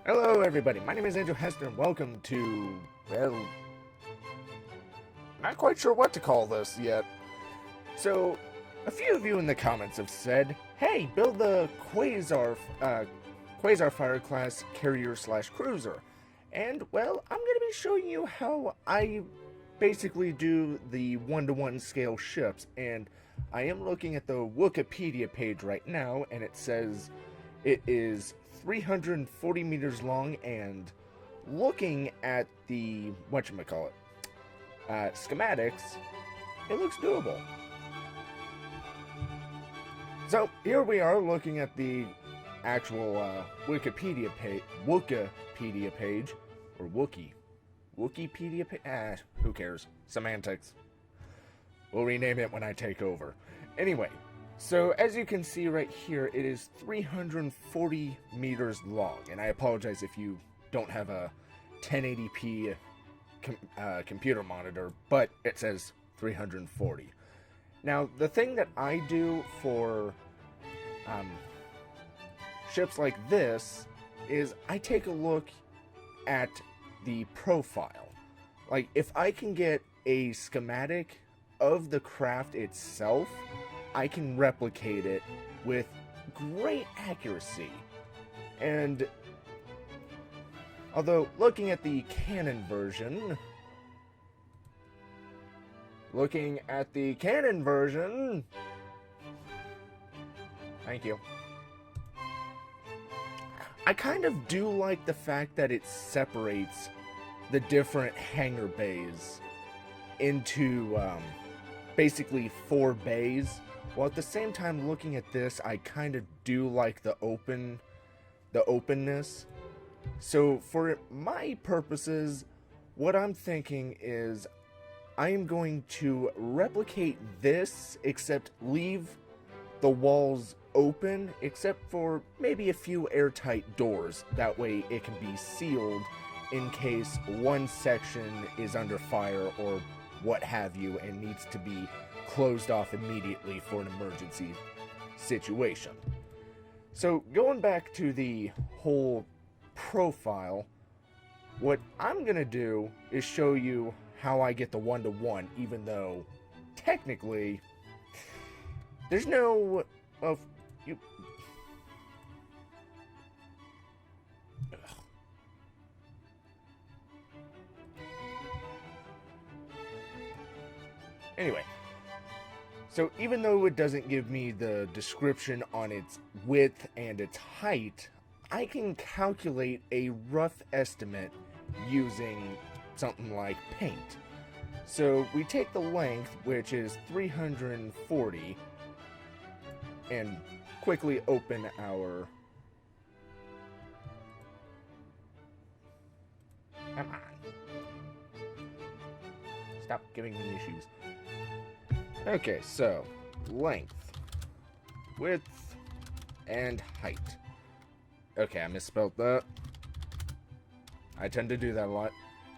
Hello everybody, my name is Andrew Hester and welcome to, well, not quite sure what to call this yet. So, a few of you in the comments have said, hey, build the Quasar Fire class carrier slash cruiser. And, well, I'm going to be showing you how I basically do the one-to-one scale ships. And I am looking at the Wikipedia page right now, and it says it is 340 meters long, and looking at the schematics, it looks doable. So here we are looking at the actual Wikipedia page, or Wikipedia page. Who cares? Semantics. We'll rename it when I take over. Anyway, so as you can see right here, it is 340 meters long, and I apologize if you don't have a 1080p computer monitor, but it says 340. Now, the thing that I do for ships like this is I take a look at the profile. Like, if I can get a schematic of the craft itself, I can replicate it with great accuracy. And although looking at the canon version, thank you. I kind of do like the fact that it separates the different hangar bays into basically 4 bays. While at the same time looking at this, I kind of do like the openness. So for my purposes, what I'm thinking is I am going to replicate this, except leave the walls open, except for maybe a few airtight doors. That way it can be sealed in case one section is under fire or what have you and needs to be closed off immediately for an emergency situation. So going back to the whole profile, what I'm gonna do is show you how I get the one-to-one, even though technically there's no anyway. So even though it doesn't give me the description on its width and its height, I can calculate a rough estimate using something like paint. So we take the length, which is 340, and quickly open our... Come on. Stop giving me issues. Okay, so length, width, and height. Okay, I misspelled that. I tend to do that a lot.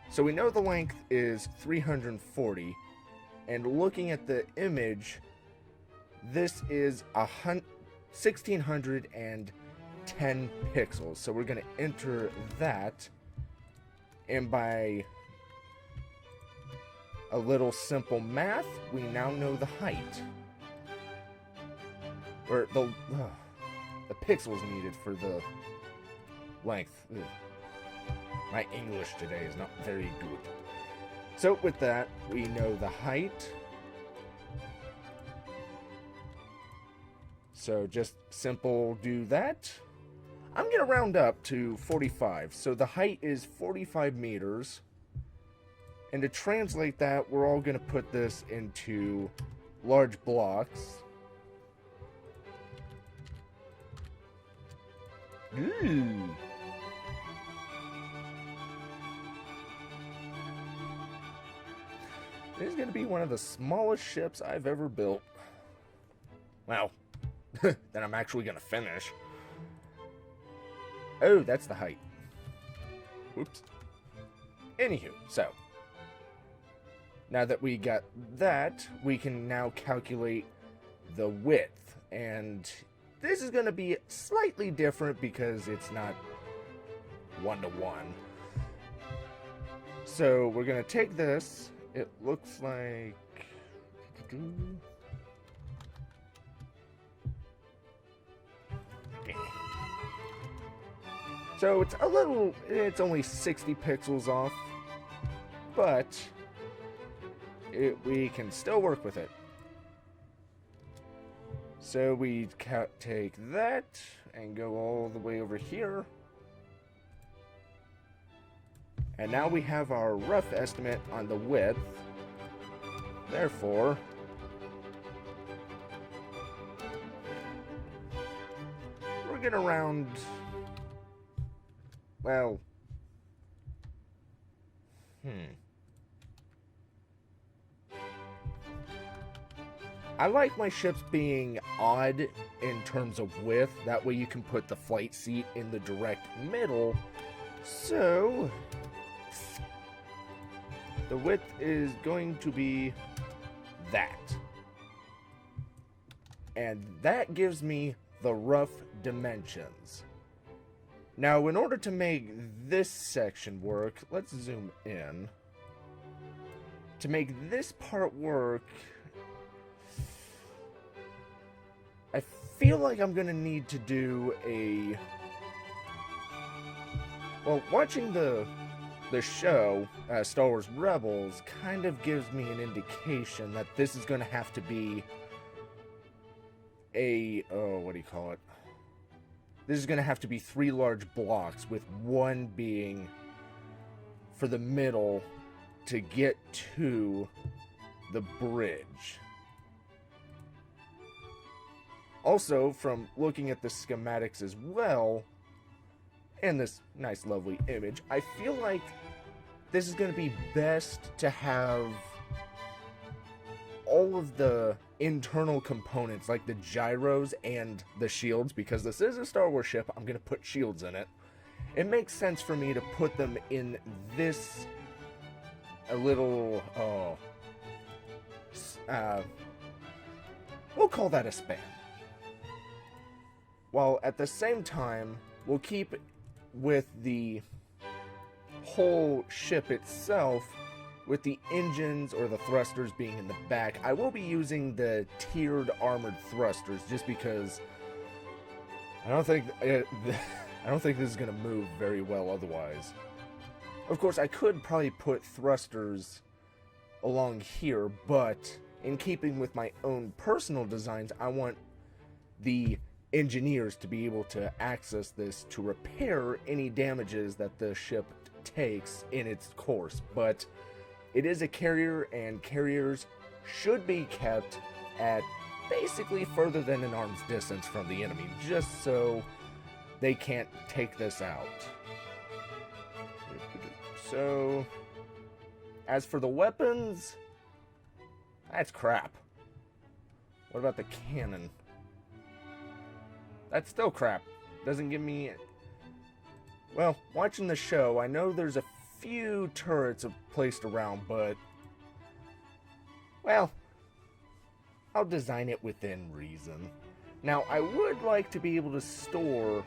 So we know the length is 340, and looking at the image, this is 1610 pixels. So we're going to enter that, and by a little simple math, we now know the height. Or the pixels needed for the length. Ugh. My English today is not very good. So with that, we know the height. So just simple do that. I'm going to round up to 45. So the height is 45 meters. And to translate that, we're all going to put this into large blocks. Ooh. This is going to be one of the smallest ships I've ever built. Well, that I'm actually going to finish. Oh, that's the height. Whoops. Anywho, so now that we got that, we can now calculate the width. And this is going to be slightly different because it's not 1-to-1. So we're gonna take this. It looks like... So it's only 60 pixels off, but we can still work with it. So we take that and go all the way over here. And now we have our rough estimate on the width. Therefore, we're gonna round, well, I like my ships being odd in terms of width. That way you can put the flight seat in the direct middle. So the width is going to be that. And that gives me the rough dimensions. Now, in order to make this section work, let's zoom in. To make this part work, I feel like I'm gonna need to do a... Well, watching the show, Star Wars Rebels, kind of gives me an indication that this is gonna have to be a... Oh, what do you call it? This is gonna have to be 3 large blocks, with one being for the middle to get to the bridge. Also, from looking at the schematics as well, and this nice lovely image, I feel like this is going to be best to have all of the internal components, like the gyros and the shields, because this is a Star Wars ship, I'm going to put shields in it. It makes sense for me to put them in this we'll call that a span. While at the same time, we'll keep with the whole ship itself, with the engines or the thrusters being in the back. I will be using the tiered armored thrusters just because I don't think this is going to move very well otherwise. Of course, I could probably put thrusters along here, but in keeping with my own personal designs, I want the engineers to be able to access this to repair any damages that the ship takes in its course. But it is a carrier, and carriers should be kept at basically further than an arm's distance from the enemy, just so they can't take this out. So, as for the weapons, that's crap. What about the cannon? That's still crap. Doesn't give me... Well, watching the show, I know there's a few turrets placed around, but... Well, I'll design it within reason. Now, I would like to be able to store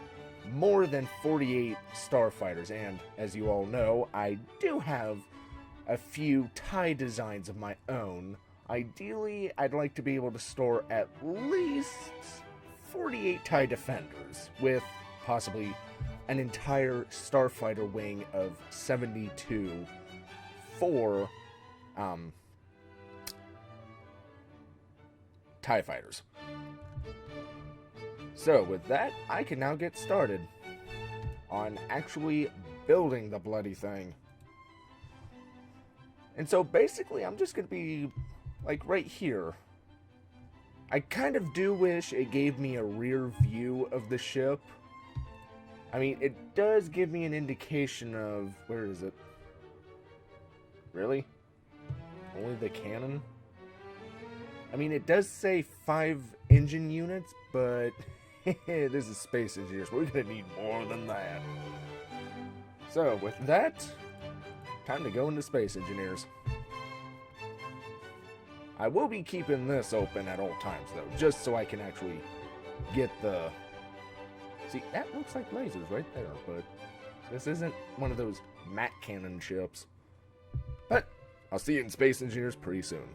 more than 48 starfighters, and as you all know, I do have a few TIE designs of my own. Ideally, I'd like to be able to store at least 48 TIE Defenders, with possibly an entire starfighter wing of 72 for TIE Fighters. So with that, I can now get started on actually building the bloody thing. And so basically, I'm just going to be like right here. I kind of do wish it gave me a rear view of the ship. I mean, it does give me an indication of... Where is it? Really? Only the cannon? I mean, it does say 5 engine units, but this is Space Engineers. We're going to need more than that. So, with that, time to go into Space Engineers. I will be keeping this open at all times, though, just so I can actually get the... See, that looks like lasers right there, but This isn't one of those Mac cannon ships. But I'll see you in Space Engineers pretty soon.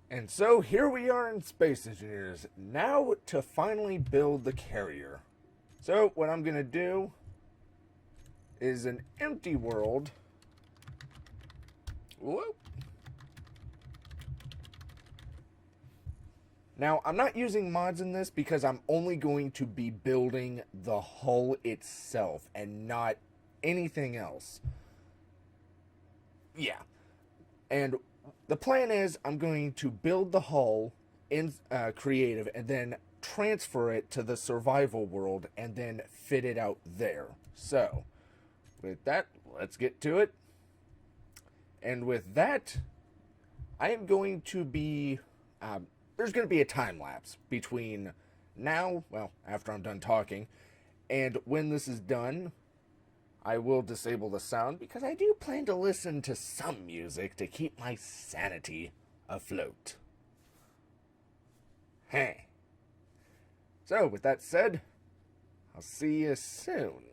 And so here we are in Space Engineers, now to finally build the carrier. So what I'm going to do is an empty world. Whoa. Now, I'm not using mods in this because I'm only going to be building the hull itself and not anything else. Yeah. And the plan is I'm going to build the hull in creative and then transfer it to the survival world and then fit it out there. So, with that, let's get to it. And with that, I am going to be... there's going to be a time lapse between now, well, after I'm done talking, and when this is done. I will disable the sound because I do plan to listen to some music to keep my sanity afloat. Hey. So, with that said, I'll see you soon.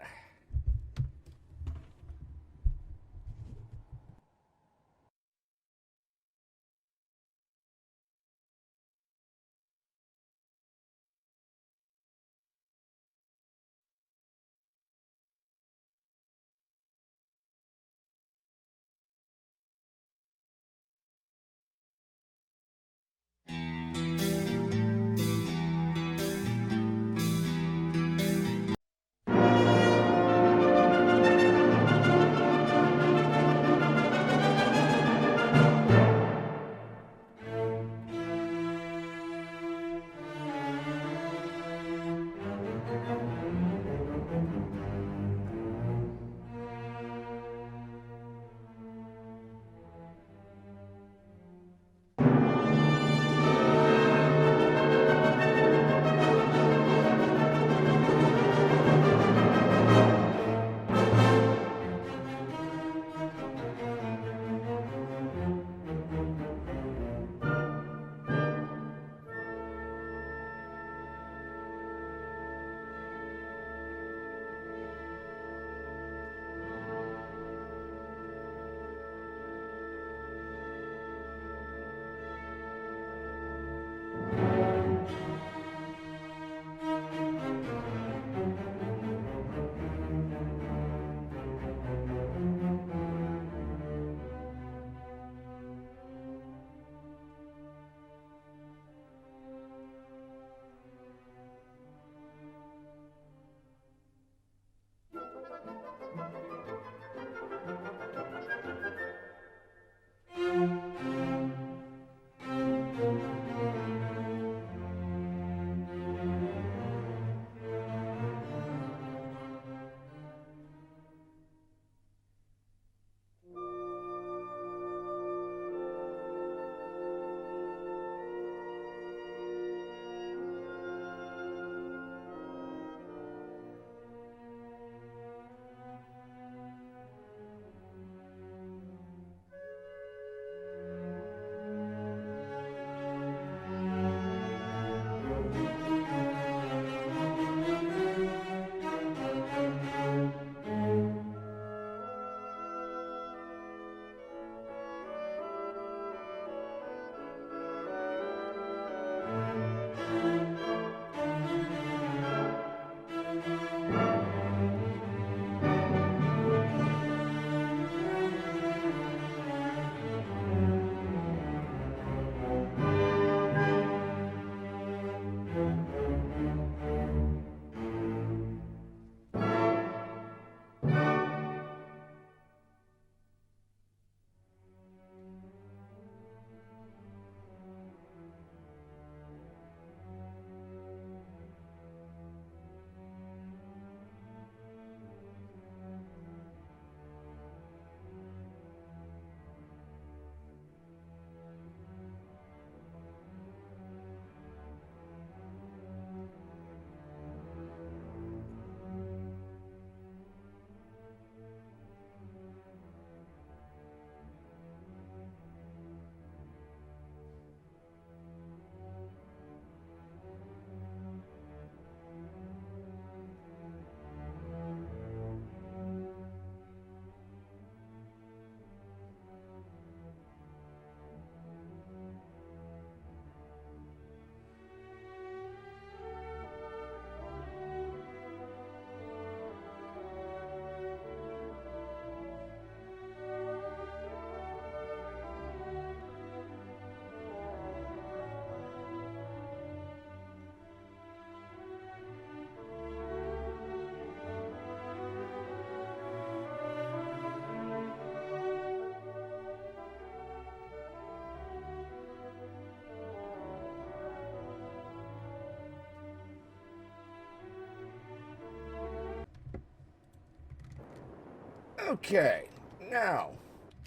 Okay, now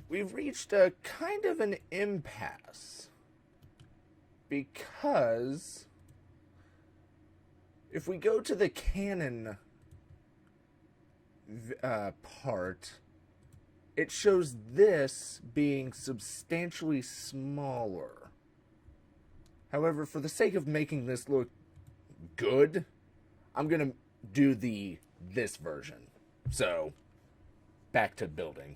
we've reached a kind of an impasse because if we go to the cannon part, it shows this being substantially smaller. However, for the sake of making this look good, I'm gonna do this version. So, back to building.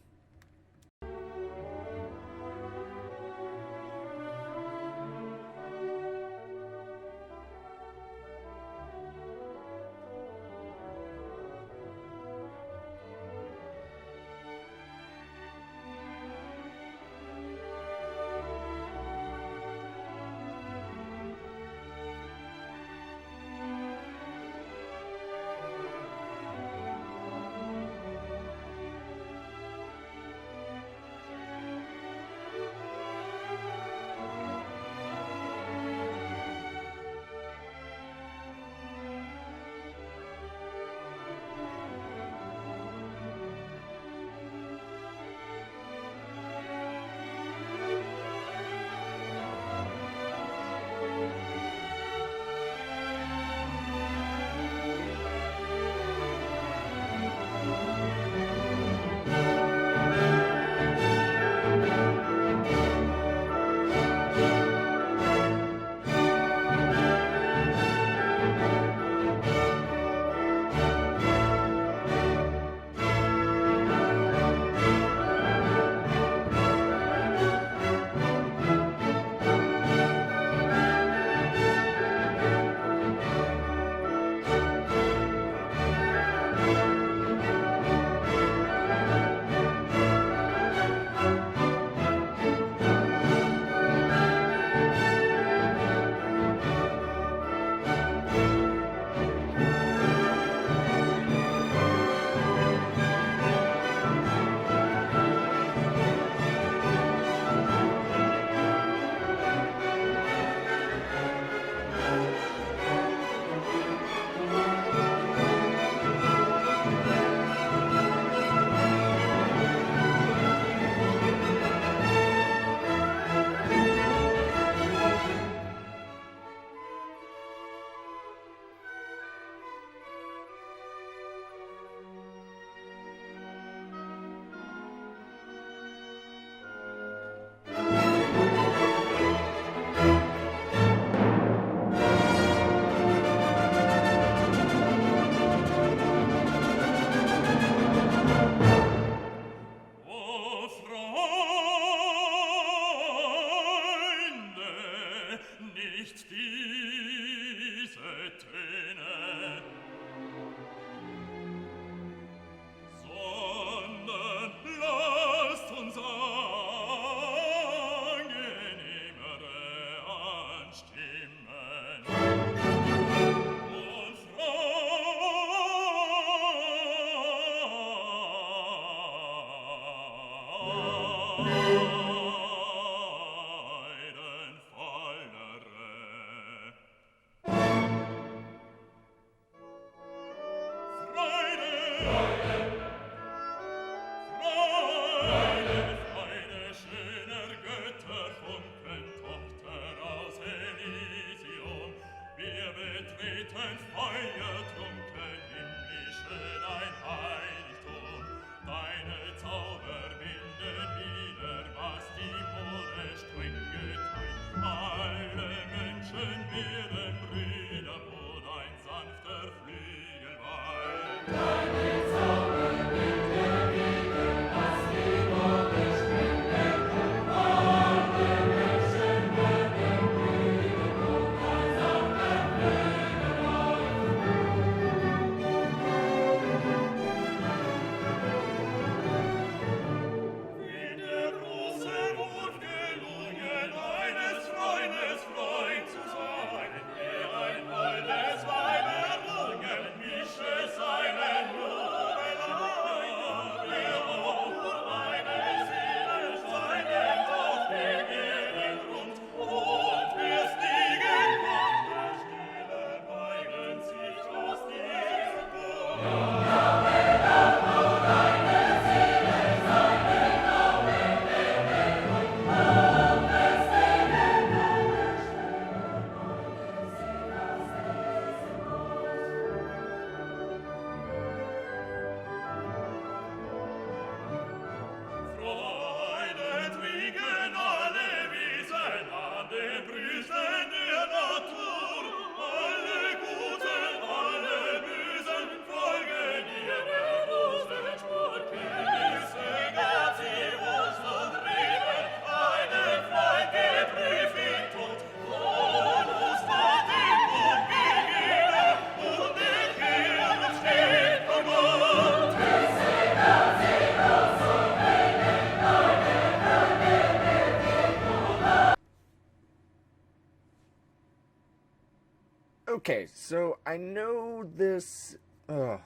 Okay, so I know this. I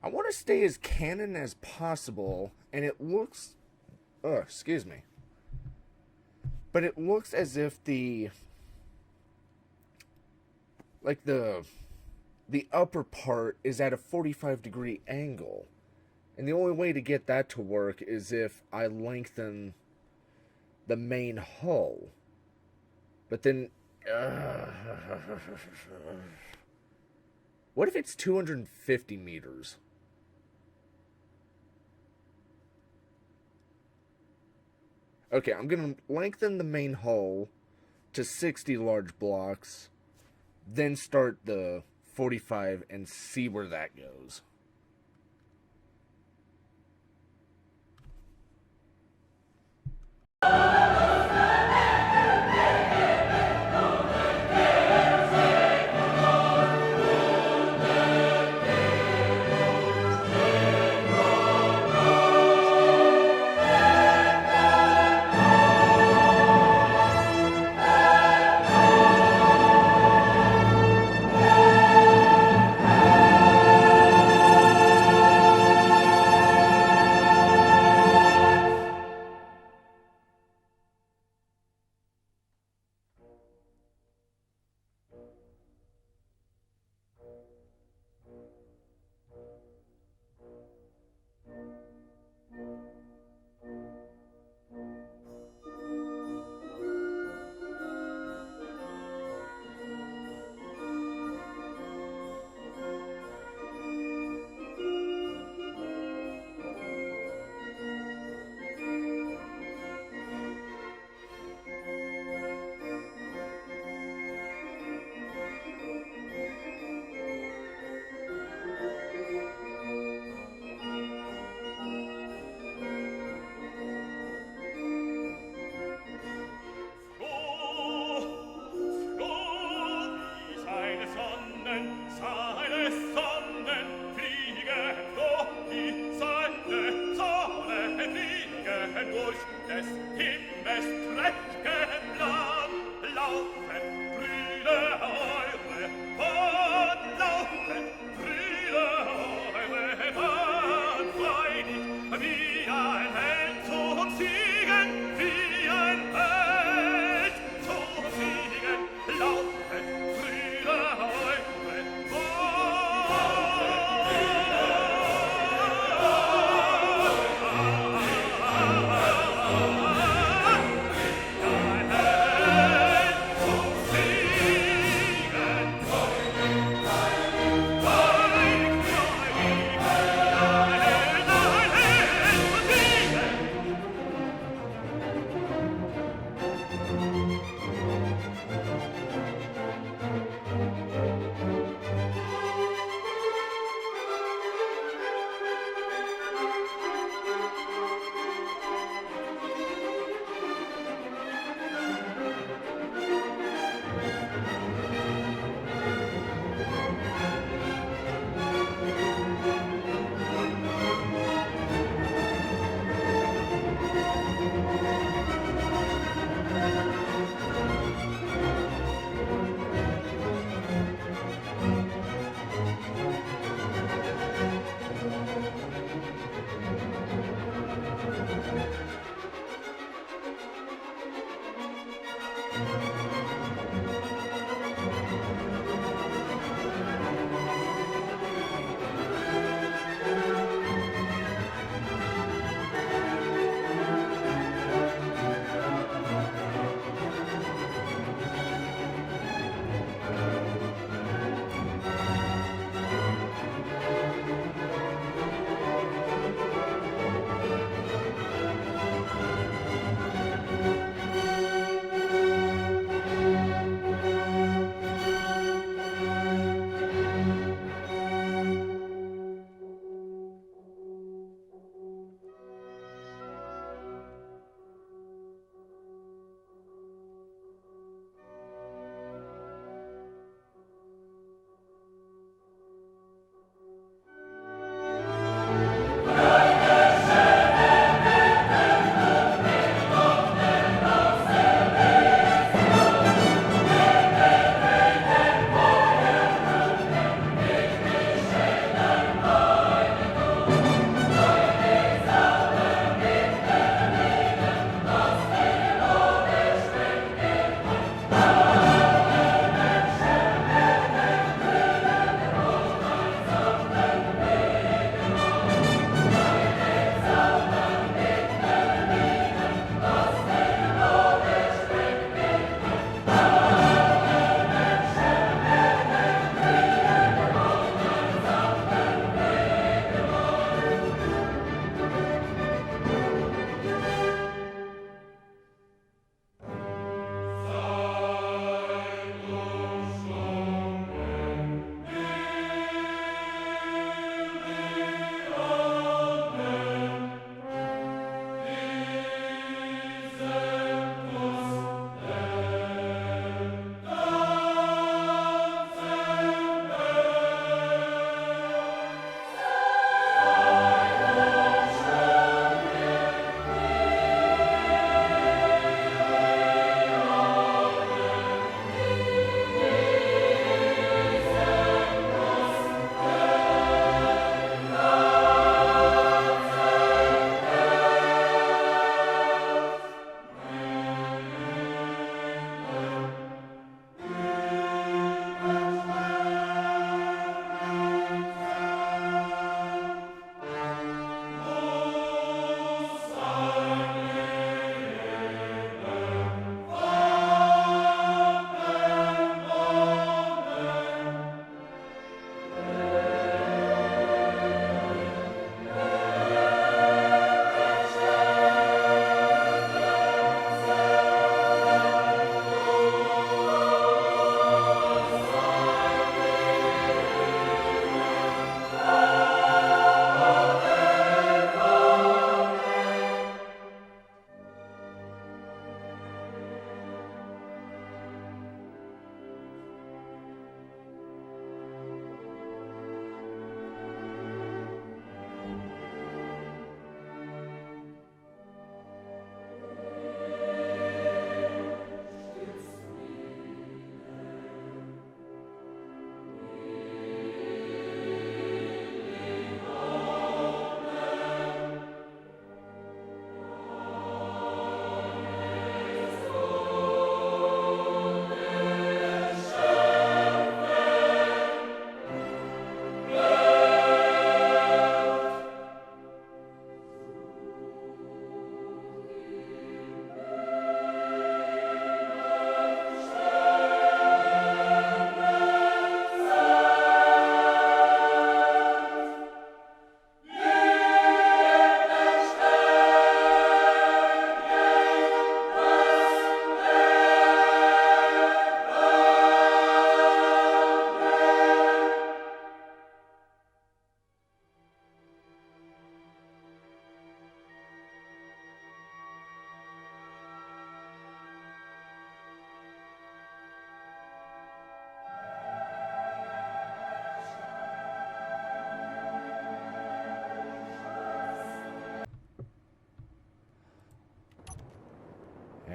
want to stay as canon as possible, and it looks. Excuse me. But it looks as if the upper part is at a 45-degree angle. And the only way to get that to work is if I lengthen the main hull. But then what if it's 250 meters? Okay, I'm going to lengthen the main hull to 60 large blocks, then start the 45 and see where that goes.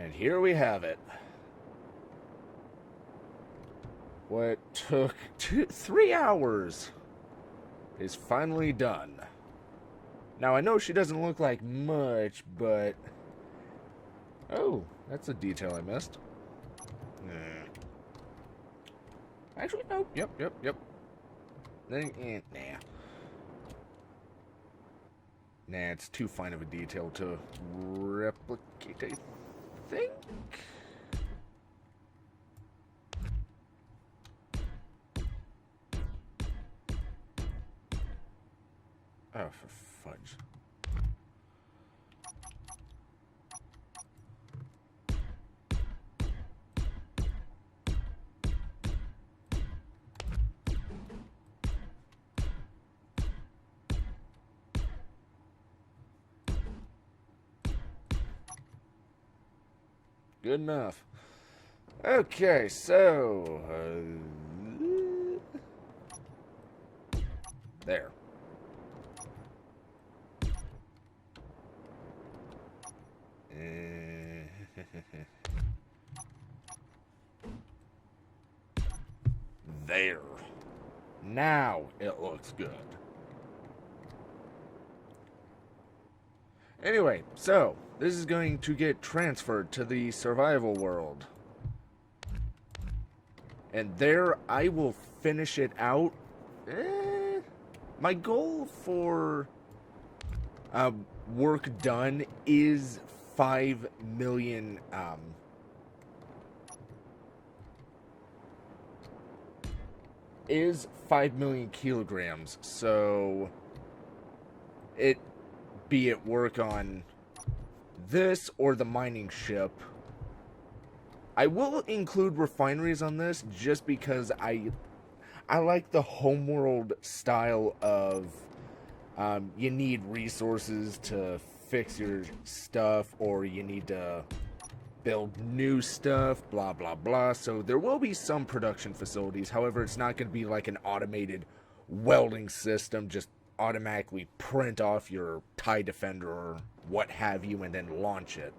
And here we have it. What took 3 hours is finally done. Now, I know she doesn't look like much, but... Oh, that's a detail I missed. Actually, no. Yep. Nah. Nah, it's too fine of a detail to replicate, I think? Oh, for fudge. Good enough. Okay, so... there. There. Now it looks good. Anyway, so this is going to get transferred to the survival world. And there I will finish it out. My goal for work done is 5 million is 5 million kilograms. So it be it work on this or the mining ship. I will include refineries on this just because I like the homeworld style of you need resources to fix your stuff, or you need to build new stuff, blah blah blah. So there will be some production facilities. However, it's not going to be like an automated welding system, just automatically print off your TIE Defender or what have you and then launch it.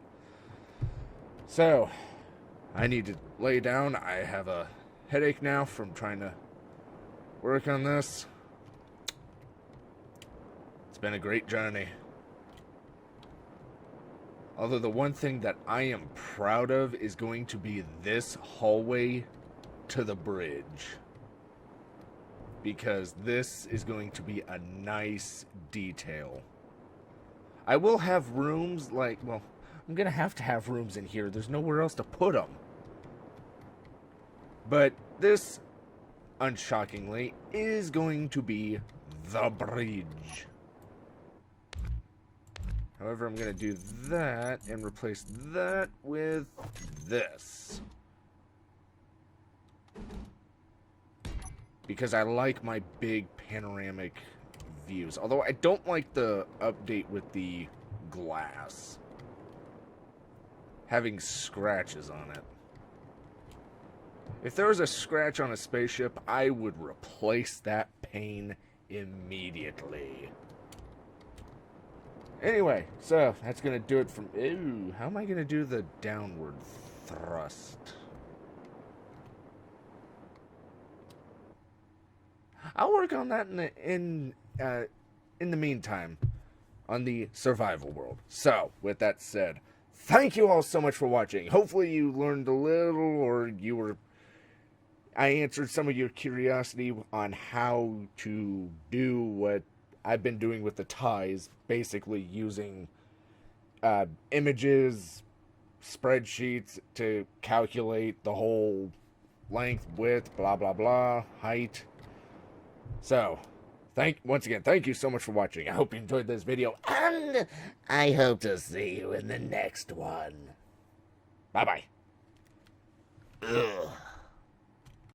So I need to lay down. I have a headache now from trying to work on this. It's been a great journey. Although the one thing that I am proud of is going to be this hallway to the bridge. Because this is going to be a nice detail. I will have rooms like, well, I'm going to have rooms in here. There's nowhere else to put them. But this, unshockingly, is going to be the bridge. However, I'm going to do that and replace that with this. Because I like my big panoramic views. Although I don't like the update with the glass having scratches on it. If there was a scratch on a spaceship, I would replace that pane immediately. Anyway, so that's going to do it from... Ooh, how am I going to do the downward thrust? I'll work on that in the meantime on the survival world. So, with that said, thank you all so much for watching. Hopefully you learned a little, or I answered some of your curiosity on how to do what I've been doing with the ties, basically using images, spreadsheets to calculate the whole length, width, blah blah blah, height. So, once again, thank you so much for watching. I hope you enjoyed this video, and I hope to see you in the next one. Bye-bye. Ugh.